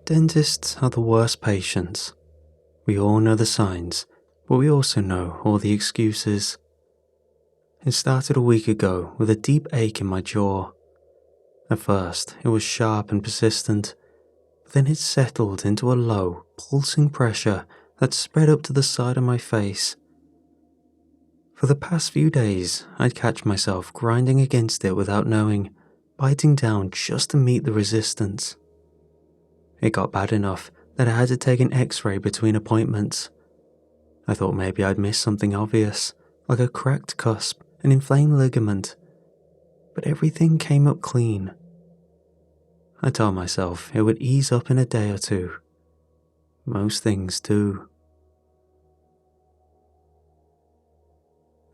Dentists are the worst patients. We all know the signs, but we also know all the excuses. It started a week ago with a deep ache in my jaw. At first, it was sharp and persistent, but then it settled into a low, pulsing pressure that spread up to the side of my face. For the past few days, I'd catch myself grinding against it without knowing, biting down just to meet the resistance. It got bad enough that I had to take an x-ray between appointments. I thought maybe I'd missed something obvious, like a cracked cusp, an inflamed ligament, but everything came up clean. I told myself it would ease up in a day or two. Most things do.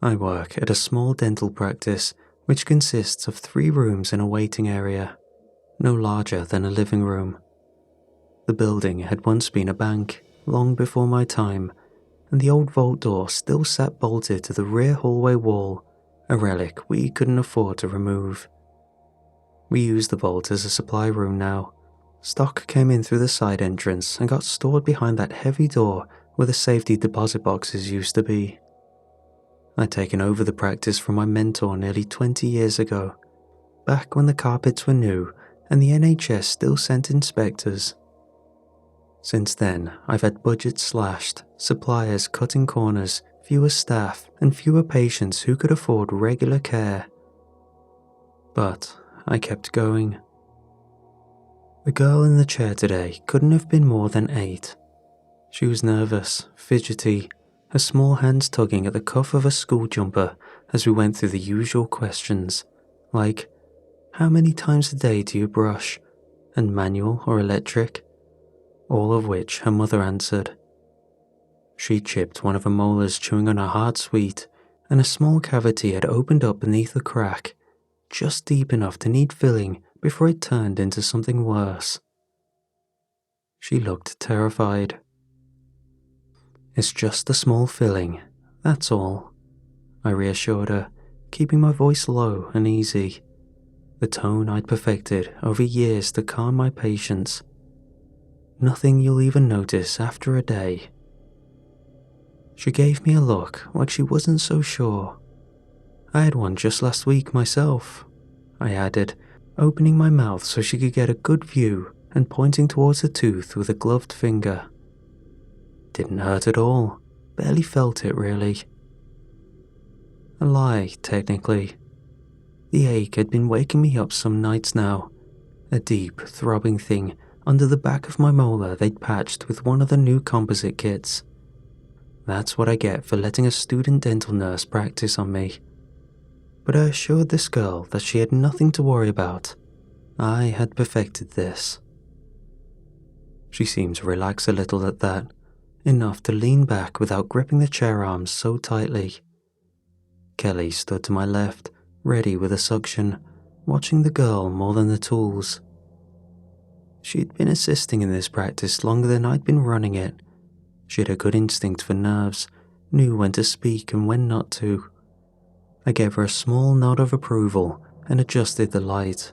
I work at a small dental practice which consists of 3 rooms and a waiting area, no larger than a living room. The building had once been a bank, long before my time, and the old vault door still sat bolted to the rear hallway wall, a relic we couldn't afford to remove. We use the vault as a supply room now. Stock came in through the side entrance and got stored behind that heavy door where the safety deposit boxes used to be. I'd taken over the practice from my mentor nearly 20 years ago, back when the carpets were new and the NHS still sent inspectors. Since then, I've had budgets slashed, suppliers cutting corners, fewer staff, and fewer patients who could afford regular care. But I kept going. The girl in the chair today couldn't have been more than 8. She was nervous, fidgety, her small hands tugging at the cuff of a school jumper as we went through the usual questions, like, how many times a day do you brush, and manual or electric? All of which her mother answered. She chipped one of her molars chewing on a hard sweet, and a small cavity had opened up beneath a crack, just deep enough to need filling before it turned into something worse. She looked terrified. It's just a small filling, that's all, I reassured her, keeping my voice low and easy, the tone I'd perfected over years to calm my patients. Nothing you'll even notice after a day. She gave me a look like she wasn't so sure. I had one just last week myself, I added, opening my mouth so she could get a good view and pointing towards the tooth with a gloved finger. Didn't hurt at all, barely felt it really. A lie, technically. The ache had been waking me up some nights now, a deep, throbbing thing under the back of my molar they'd patched with one of the new composite kits. That's what I get for letting a student dental nurse practice on me. But I assured this girl that she had nothing to worry about. I had perfected this. She seemed to relax a little at that, enough to lean back without gripping the chair arms so tightly. Kelly stood to my left, ready with a suction, watching the girl more than the tools. She'd been assisting in this practice longer than I'd been running it. She had a good instinct for nerves, knew when to speak and when not to. I gave her a small nod of approval and adjusted the light.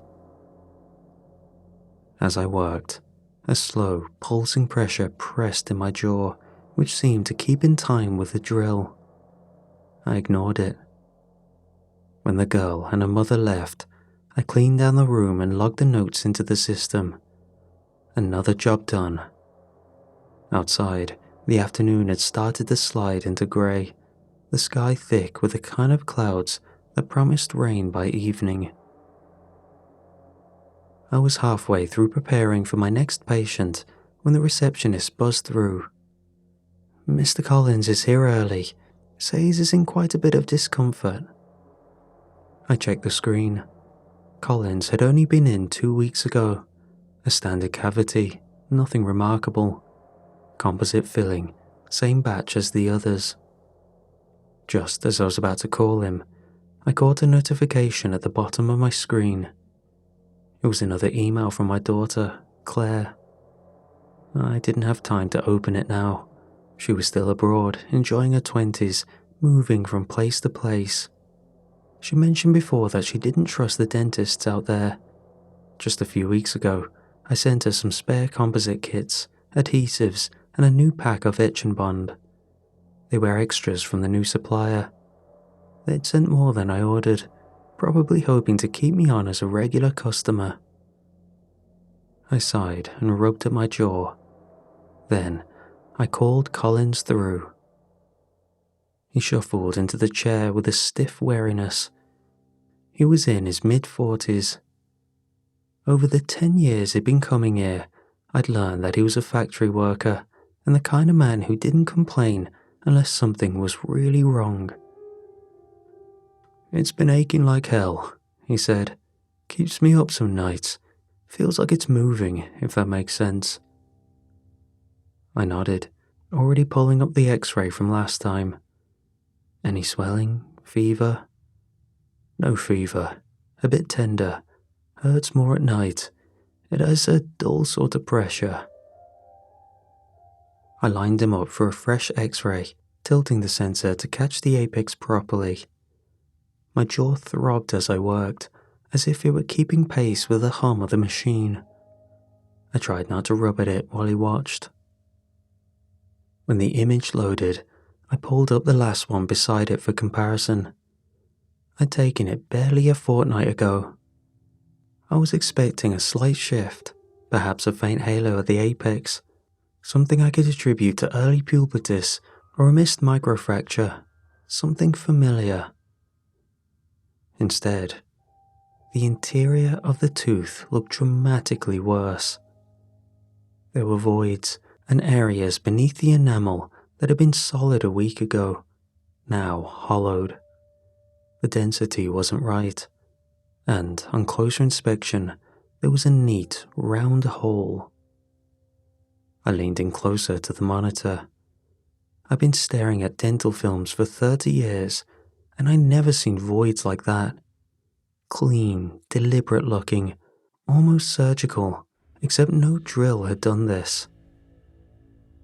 As I worked, a slow, pulsing pressure pressed in my jaw, which seemed to keep in time with the drill. I ignored it. When the girl and her mother left, I cleaned down the room and logged the notes into the system. Another job done. Outside, the afternoon had started to slide into grey, the sky thick with the kind of clouds that promised rain by evening. I was halfway through preparing for my next patient when the receptionist buzzed through. "Mr. Collins is here early. Says he's in quite a bit of discomfort." I checked the screen. Collins had only been in 2 weeks ago. A standard cavity, nothing remarkable. Composite filling, same batch as the others. Just as I was about to call him, I caught a notification at the bottom of my screen. It was another email from my daughter, Claire. I didn't have time to open it now. She was still abroad, enjoying her 20s, moving from place to place. She mentioned before that she didn't trust the dentists out there. Just a few weeks ago, I sent her some spare composite kits, adhesives, and a new pack of etch and bond. They were extras from the new supplier. They'd sent more than I ordered, probably hoping to keep me on as a regular customer. I sighed and rubbed at my jaw. Then, I called Collins through. He shuffled into the chair with a stiff wariness. He was in his mid-40s. Over the 10 years he'd been coming here, I'd learned that he was a factory worker and the kind of man who didn't complain unless something was really wrong. "It's been aching like hell," he said. "Keeps me up some nights. Feels like it's moving, if that makes sense." I nodded, already pulling up the x-ray from last time. "Any swelling? Fever?" "No fever. A bit tender. Hurts more at night. It has a dull sort of pressure." I lined him up for a fresh x-ray, tilting the sensor to catch the apex properly. My jaw throbbed as I worked, as if it were keeping pace with the hum of the machine. I tried not to rub at it while he watched. When the image loaded, I pulled up the last one beside it for comparison. I'd taken it barely a fortnight ago. I was expecting a slight shift, perhaps a faint halo at the apex, something I could attribute to early pubertas or a missed microfracture, something familiar. Instead, the interior of the tooth looked dramatically worse. There were voids and areas beneath the enamel that had been solid a week ago, now hollowed. The density wasn't right, and on closer inspection, there was a neat, round hole. I leaned in closer to the monitor. I've been staring at dental films for 30 years, and I'd never seen voids like that. Clean, deliberate looking, almost surgical, except no drill had done this.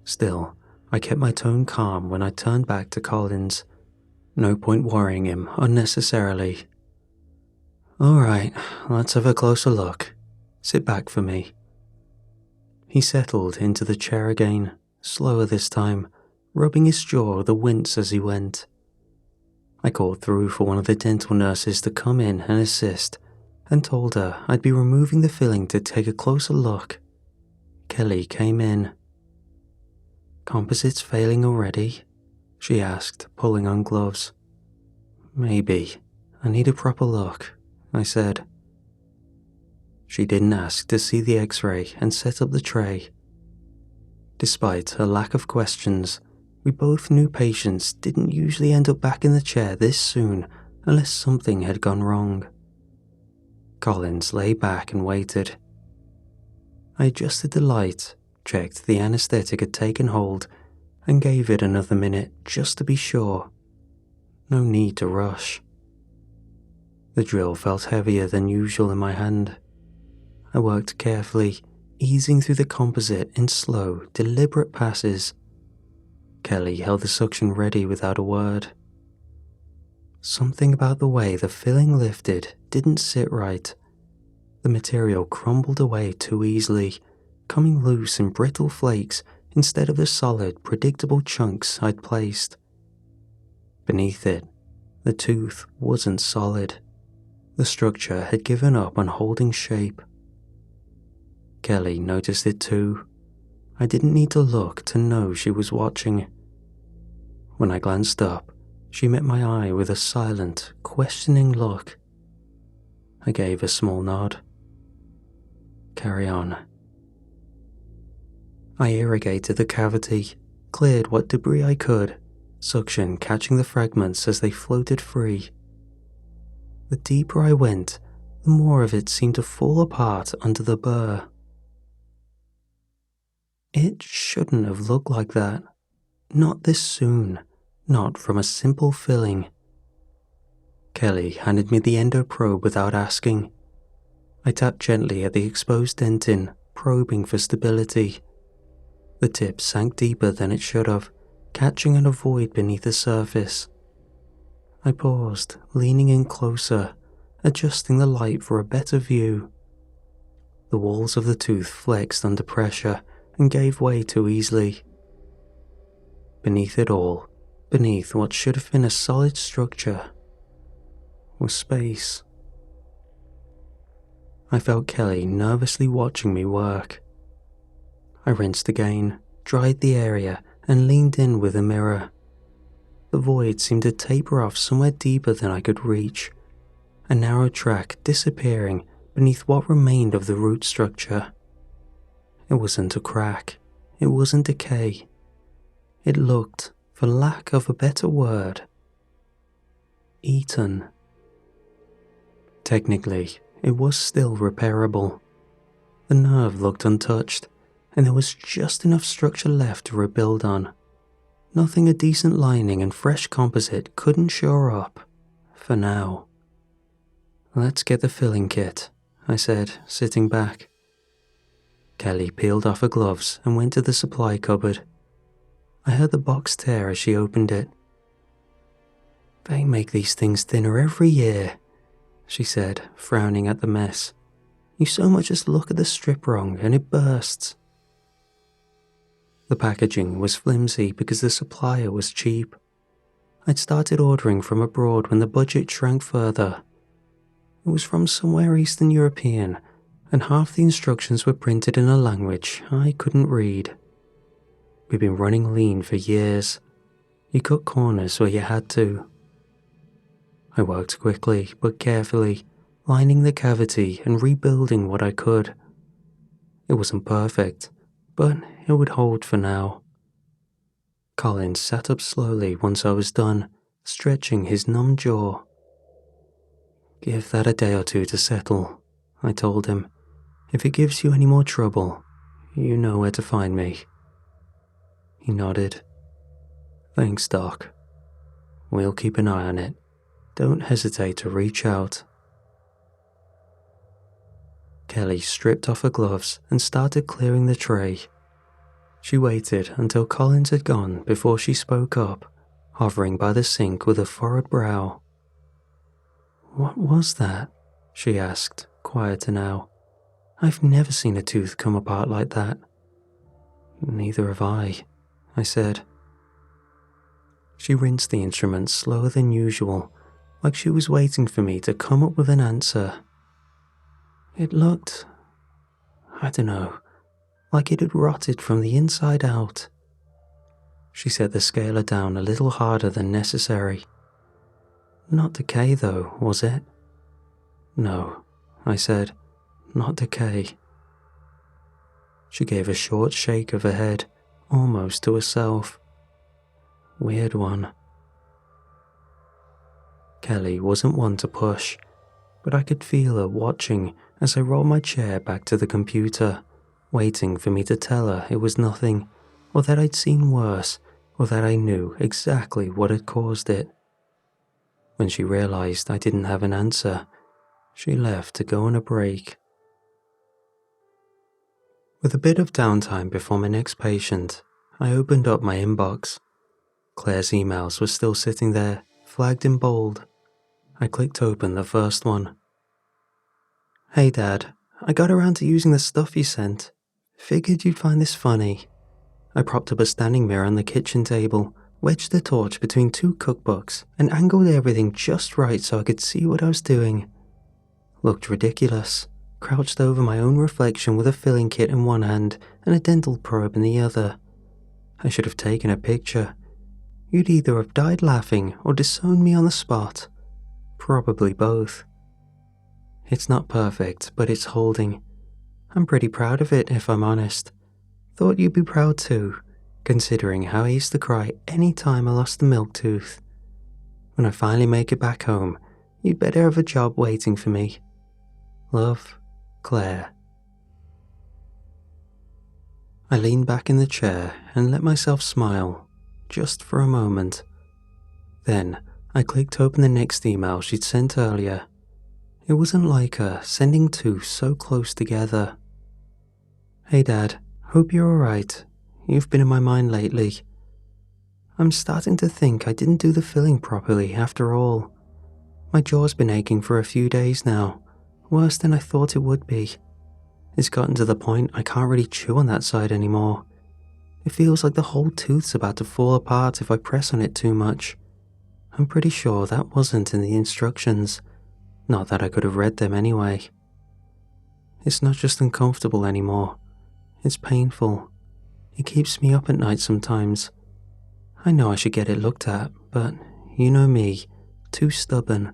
Still, I kept my tone calm when I turned back to Collins. No point worrying him unnecessarily. "All right, let's have a closer look. Sit back for me." He settled into the chair again, slower this time, rubbing his jaw with a wince as he went. I called through for one of the dental nurses to come in and assist, and told her I'd be removing the filling to take a closer look. Kelly came in. "Composites failing already?" she asked, pulling on gloves. "Maybe. I need a proper look," I said. She didn't ask to see the x-ray and set up the tray. Despite her lack of questions, we both knew patients didn't usually end up back in the chair this soon unless something had gone wrong. Collins lay back and waited. I adjusted the light, checked the anesthetic had taken hold, and gave it another minute just to be sure. No need to rush. The drill felt heavier than usual in my hand. I worked carefully, easing through the composite in slow, deliberate passes. Kelly held the suction ready without a word. Something about the way the filling lifted didn't sit right. The material crumbled away too easily, coming loose in brittle flakes instead of the solid, predictable chunks I'd placed. Beneath it, the tooth wasn't solid. The structure had given up on holding shape. Kelly noticed it too. I didn't need to look to know she was watching. When I glanced up, she met my eye with a silent, questioning look. I gave a small nod. "Carry on." I irrigated the cavity, cleared what debris I could, suction catching the fragments as they floated free. The deeper I went, the more of it seemed to fall apart under the burr. It shouldn't have looked like that. Not this soon. Not from a simple filling. Kelly handed me the endo probe without asking. I tapped gently at the exposed dentin, probing for stability. The tip sank deeper than it should have, catching in a void beneath the surface. I paused, leaning in closer, adjusting the light for a better view. The walls of the tooth flexed under pressure and gave way too easily. Beneath it all, beneath what should have been a solid structure, was space. I felt Kelly nervously watching me work. I rinsed again, dried the area, and leaned in with a mirror. The void seemed to taper off somewhere deeper than I could reach, a narrow track disappearing beneath what remained of the root structure. It wasn't a crack, it wasn't decay. It looked, for lack of a better word, eaten. Technically, it was still repairable. The nerve looked untouched, and there was just enough structure left to rebuild on. Nothing a decent lining and fresh composite couldn't shore up, for now. "Let's get the filling kit," I said, sitting back. Kelly peeled off her gloves and went to the supply cupboard. I heard the box tear as she opened it. "They make these things thinner every year," she said, frowning at the mess. "You so much as look at the strip wrong and it bursts." The packaging was flimsy because the supplier was cheap. I'd started ordering from abroad when the budget shrank further. It was from somewhere Eastern European, and half the instructions were printed in a language I couldn't read. We'd been running lean for years. You cut corners where you had to. I worked quickly but carefully, lining the cavity and rebuilding what I could. It wasn't perfect, but it would hold for now. Colin sat up slowly once I was done, stretching his numb jaw. "Give that a day or two to settle," I told him. "If it gives you any more trouble, you know where to find me." He nodded. "Thanks, Doc. We'll keep an eye on it. Don't hesitate to reach out." Kelly stripped off her gloves and started clearing the tray. She waited until Collins had gone before she spoke up, hovering by the sink with a furrowed brow. "What was that?" she asked, quieter now. "I've never seen a tooth come apart like that." "Neither have I said. She rinsed the instrument slower than usual, like she was waiting for me to come up with an answer. It looked, I don't know, like it had rotted from the inside out. She set the scaler down a little harder than necessary. "Not decay though, was it?" "No," I said, "not decay." She gave a short shake of her head, almost to herself. "Weird one." Kelly wasn't one to push, but I could feel her watching as I rolled my chair back to the computer, waiting for me to tell her it was nothing, or that I'd seen worse, or that I knew exactly what had caused it. When she realized I didn't have an answer, she left to go on a break. With a bit of downtime before my next patient, I opened up my inbox. Claire's emails were still sitting there, flagged in bold. I clicked open the first one. "Hey Dad, I got around to using the stuff you sent. Figured you'd find this funny." I propped up a standing mirror on the kitchen table, wedged the torch between two cookbooks, and angled everything just right so I could see what I was doing. Looked ridiculous, crouched over my own reflection with a filling kit in one hand and a dental probe in the other. I should have taken a picture. You'd either have died laughing or disowned me on the spot. Probably both. It's not perfect, but it's holding. I'm pretty proud of it, if I'm honest. Thought you'd be proud too, considering how I used to cry any time I lost a milk tooth. When I finally make it back home, you'd better have a job waiting for me. Love, Claire. I leaned back in the chair and let myself smile, just for a moment. Then, I clicked open the next email she'd sent earlier. It wasn't like her sending two so close together. "Hey Dad, hope you're alright. You've been in my mind lately. I'm starting to think I didn't do the filling properly after all. My jaw's been aching for a few days now, worse than I thought it would be. It's gotten to the point I can't really chew on that side anymore. It feels like the whole tooth's about to fall apart if I press on it too much. I'm pretty sure that wasn't in the instructions. Not that I could have read them anyway. It's not just uncomfortable anymore. It's painful. It keeps me up at night sometimes. I know I should get it looked at, but you know me, too stubborn.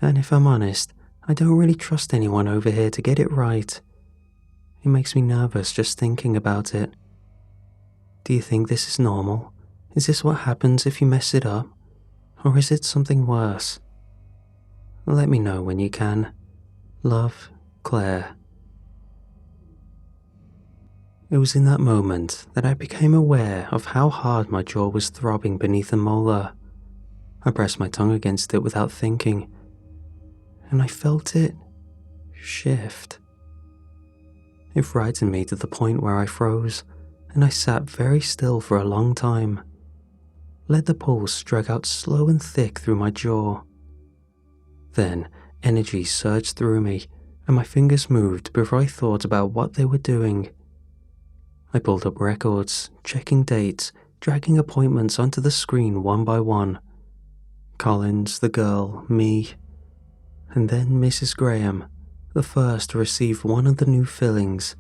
And if I'm honest, I don't really trust anyone over here to get it right. It makes me nervous just thinking about it. Do you think this is normal? Is this what happens if you mess it up? Or is it something worse? Let me know when you can. Love, Claire. It was in that moment that I became aware of how hard my jaw was throbbing beneath the molar. I pressed my tongue against it without thinking, and I felt it shift. It frightened me to the point where I froze, and I sat very still for a long time. Let the pulse drag out slow and thick through my jaw. Then energy surged through me, and my fingers moved before I thought about what they were doing. I pulled up records, checking dates, dragging appointments onto the screen one by one. Collins, the girl, me, and then Mrs. Graham, the first to receive one of the new fillings.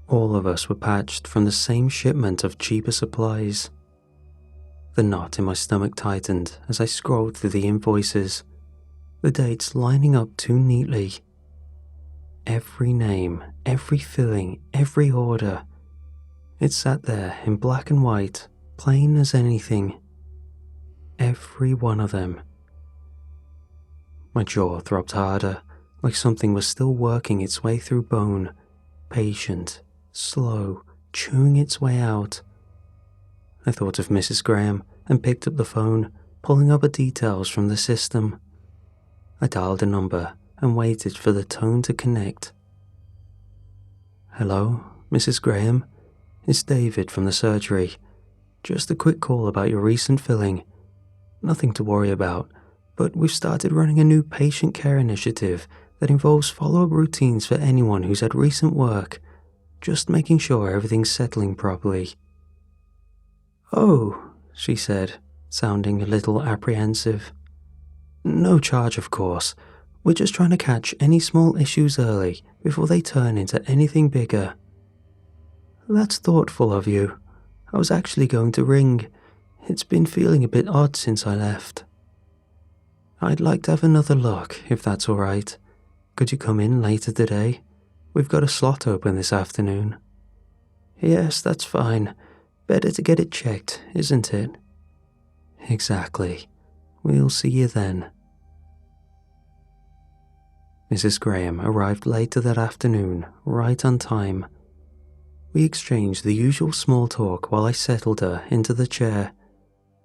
All of us were patched from the same shipment of cheaper supplies. The knot in my stomach tightened as I scrolled through the invoices, the dates lining up too neatly. Every name, every filling, every order. It sat there in black and white, plain as anything. Every one of them. My jaw throbbed harder, like something was still working its way through bone, patient, slow, chewing its way out. I thought of Mrs. Graham and picked up the phone, pulling up the details from the system. I dialed a number and waited for the tone to connect. Hello, Mrs. Graham? It's David from the surgery. Just a quick call about your recent filling. Nothing to worry about, but we've started running a new patient care initiative that involves follow-up routines for anyone who's had recent work, just making sure everything's settling properly. Oh, she said, sounding a little apprehensive. No charge, of course. We're just trying to catch any small issues early before they turn into anything bigger. That's thoughtful of you. I was actually going to ring. It's been feeling a bit odd since I left. I'd like to have another look, if that's all right. Could you come in later today? We've got a slot open this afternoon. Yes, that's fine. Better to get it checked, isn't it? Exactly. We'll see you then. Mrs. Graham arrived later that afternoon, right on time. We exchanged the usual small talk while I settled her into the chair.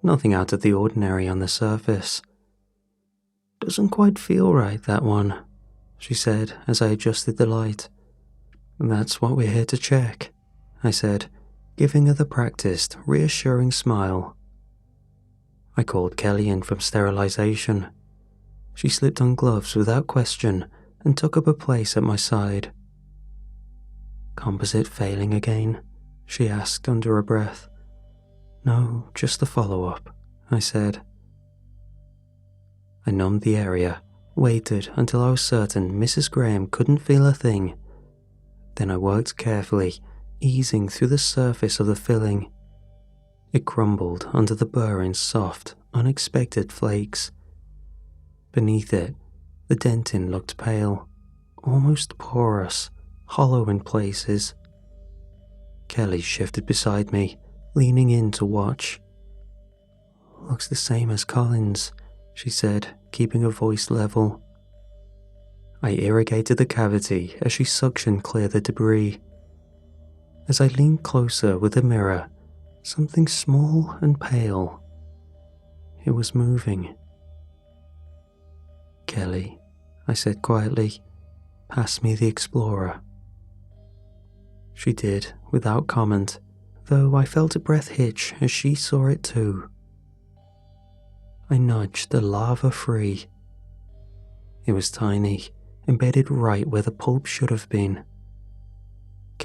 Nothing out of the ordinary on the surface. Doesn't quite feel right, that one, she said as I adjusted the light. That's what we're here to check, I said, giving her the practiced, reassuring smile. I called Kelly in from sterilization. She slipped on gloves without question and took up a place at my side. Composite failing again? She asked under her breath. No, just the follow-up, I said. I numbed the area, waited until I was certain Mrs. Graham couldn't feel a thing. Then I worked carefully, easing through the surface of the filling. It crumbled under the burr in soft, unexpected flakes. Beneath it, the dentin looked pale, almost porous, hollow in places. Kelly shifted beside me, leaning in to watch. Looks the same as Collins, she said, keeping her voice level. I irrigated the cavity as she suctioned clear the debris. As I leaned closer with the mirror, something small and pale. It was moving. Kelly, I said quietly, pass me the Explorer. She did, without comment, though I felt a breath hitch as she saw it too. I nudged the lava free. It was tiny, embedded right where the pulp should have been,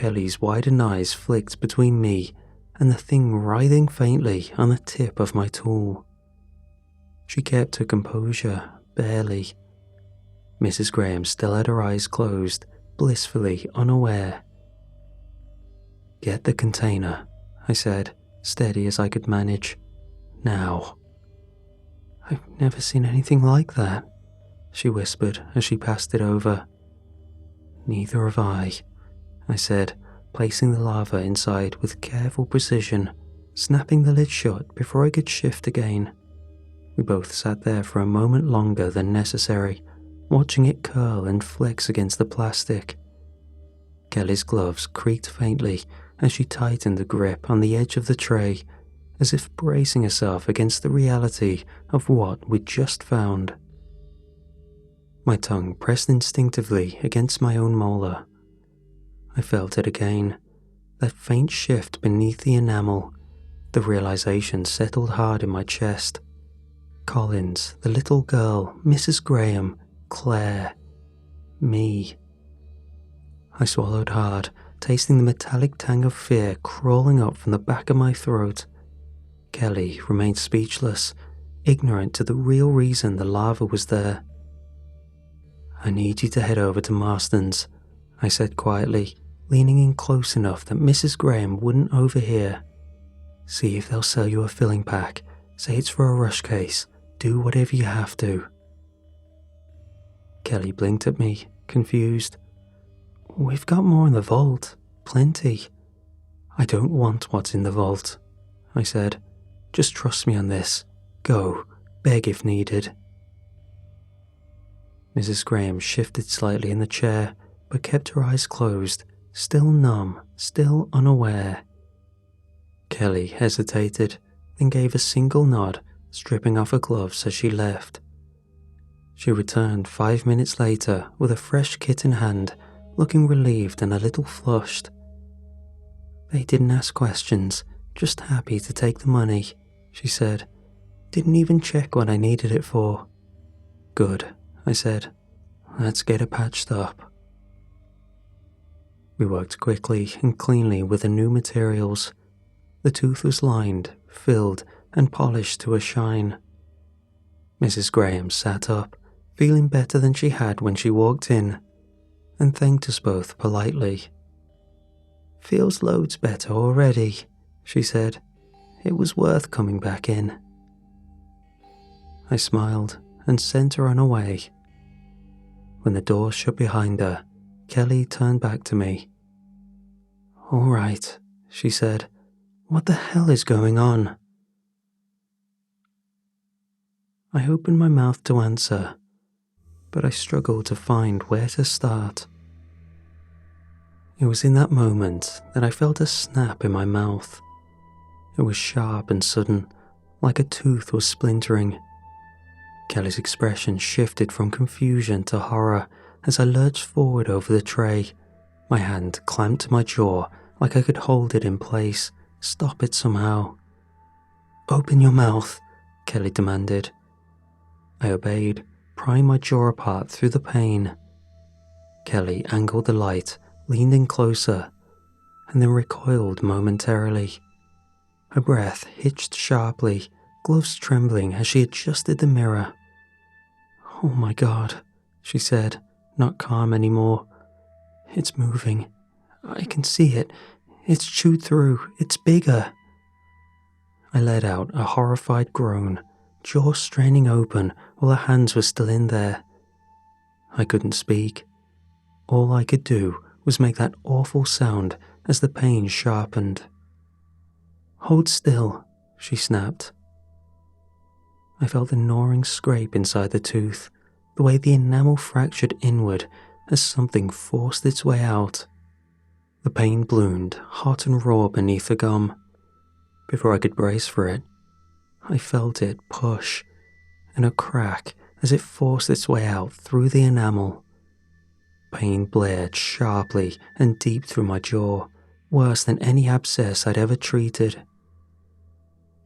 Kelly's widened eyes flicked between me and the thing writhing faintly on the tip of my tool. She kept her composure, barely. Mrs. Graham still had her eyes closed, blissfully unaware. "Get the container," I said, steady as I could manage. "Now." "I've never seen anything like that," she whispered as she passed it over. "Neither have I said, placing the lava inside with careful precision, snapping the lid shut before I could shift again. We both sat there for a moment longer than necessary, watching it curl and flex against the plastic. Kelly's gloves creaked faintly as she tightened the grip on the edge of the tray, as if bracing herself against the reality of what we'd just found. My tongue pressed instinctively against my own molar. I felt it again, that faint shift beneath the enamel. The realization settled hard in my chest. Collins, the little girl, Mrs. Graham, Claire, me. I swallowed hard, tasting the metallic tang of fear crawling up from the back of my throat. Kelly remained speechless, ignorant to the real reason the lava was there. "I need you to head over to Marston's," I said quietly, leaning in close enough that Mrs. Graham wouldn't overhear. "See if they'll sell you a filling pack. Say it's for a rush case. Do whatever you have to." Kelly blinked at me, confused. "We've got more in the vault. Plenty." "I don't want what's in the vault," I said. "Just trust me on this. Go. Beg if needed." Mrs. Graham shifted slightly in the chair, but kept her eyes closed, still numb, still unaware. Kelly hesitated, then gave a single nod, stripping off her gloves as she left. She returned 5 minutes later with a fresh kit in hand, looking relieved and a little flushed. "They didn't ask questions, just happy to take the money," she said. "Didn't even check what I needed it for." "Good," I said. "Let's get it patched up." We worked quickly and cleanly with the new materials. The tooth was lined, filled, and polished to a shine. Mrs. Graham sat up, feeling better than she had when she walked in, and thanked us both politely. "Feels loads better already," she said. "It was worth coming back in." I smiled and sent her on her way. When the door shut behind her, Kelly turned back to me. "All right," she said. "What the hell is going on?" I opened my mouth to answer, but I struggled to find where to start. It was in that moment that I felt a snap in my mouth. It was sharp and sudden, like a tooth was splintering. Kelly's expression shifted from confusion to horror as I lurched forward over the tray, my hand clamped to my jaw like I could hold it in place, stop it somehow. "Open your mouth," Kelly demanded. I obeyed, prying my jaw apart through the pain. Kelly angled the light, leaned in closer, and then recoiled momentarily. Her breath hitched sharply, gloves trembling as she adjusted the mirror. "Oh my God," she said, not calm anymore. "It's moving. I can see it. It's chewed through. It's bigger." I let out a horrified groan, jaw straining open while her hands were still in there. I couldn't speak. All I could do was make that awful sound as the pain sharpened. "Hold still," she snapped. I felt the gnawing scrape inside the tooth, the way the enamel fractured inward as something forced its way out. The pain bloomed, hot and raw beneath the gum. Before I could brace for it, I felt it push, and a crack as it forced its way out through the enamel. Pain blared sharply and deep through my jaw, worse than any abscess I'd ever treated.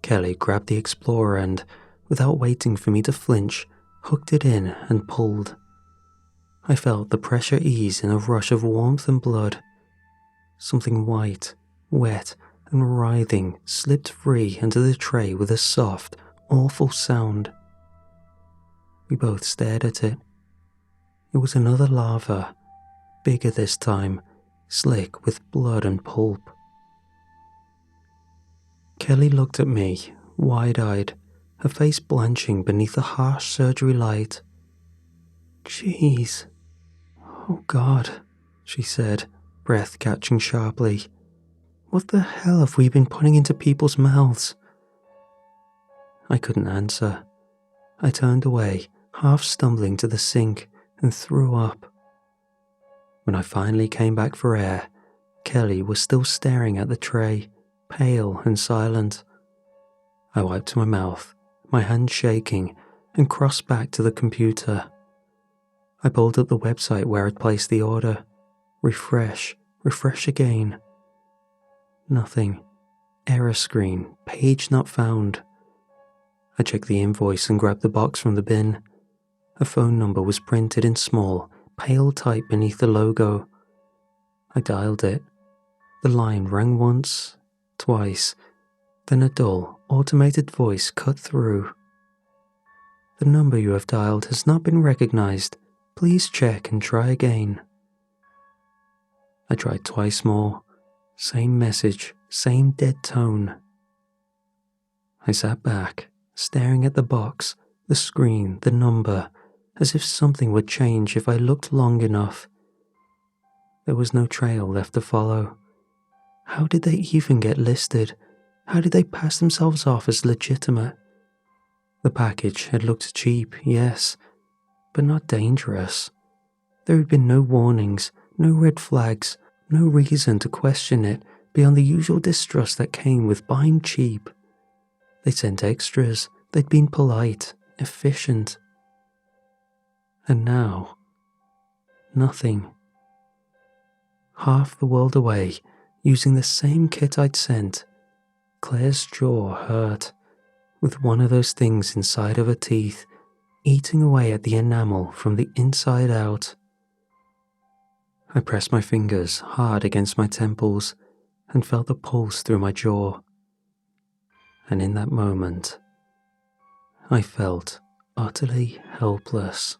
Kelly grabbed the Explorer and, without waiting for me to flinch, hooked it in and pulled. I felt the pressure ease in a rush of warmth and blood. Something white, wet, and writhing slipped free into the tray with a soft, awful sound. We both stared at it. It was another larva, bigger this time, slick with blood and pulp. Kelly looked at me, wide-eyed, her face blanching beneath the harsh surgery light. "Jeez. Oh God," she said, breath catching sharply. "What the hell have we been putting into people's mouths?" I couldn't answer. I turned away, half stumbling to the sink, and threw up. When I finally came back for air, Kelly was still staring at the tray, pale and silent. I wiped my mouth, my hand shaking, and crossed back to the computer. I pulled up the website where I'd placed the order. Refresh again. Nothing. Error screen, page not found. I checked the invoice and grabbed the box from the bin. A phone number was printed in small, pale type beneath the logo. I dialed it. The line rang once, twice, then a dull, automated voice cut through. "The number you have dialed has not been recognized. Please check and try again." I tried twice more. Same message, same dead tone. I sat back, staring at the box, the screen, the number, as if something would change if I looked long enough. There was no trail left to follow. How did they even get listed? How did they pass themselves off as legitimate? The package had looked cheap, yes, but not dangerous. There had been no warnings, no red flags, no reason to question it beyond the usual distrust that came with buying cheap. They sent extras, they'd been polite, efficient. And now, nothing. Half the world away, using the same kit I'd sent, Claire's jaw hurt, with one of those things inside of her teeth, eating away at the enamel from the inside out. I pressed my fingers hard against my temples and felt the pulse through my jaw. And in that moment, I felt utterly helpless.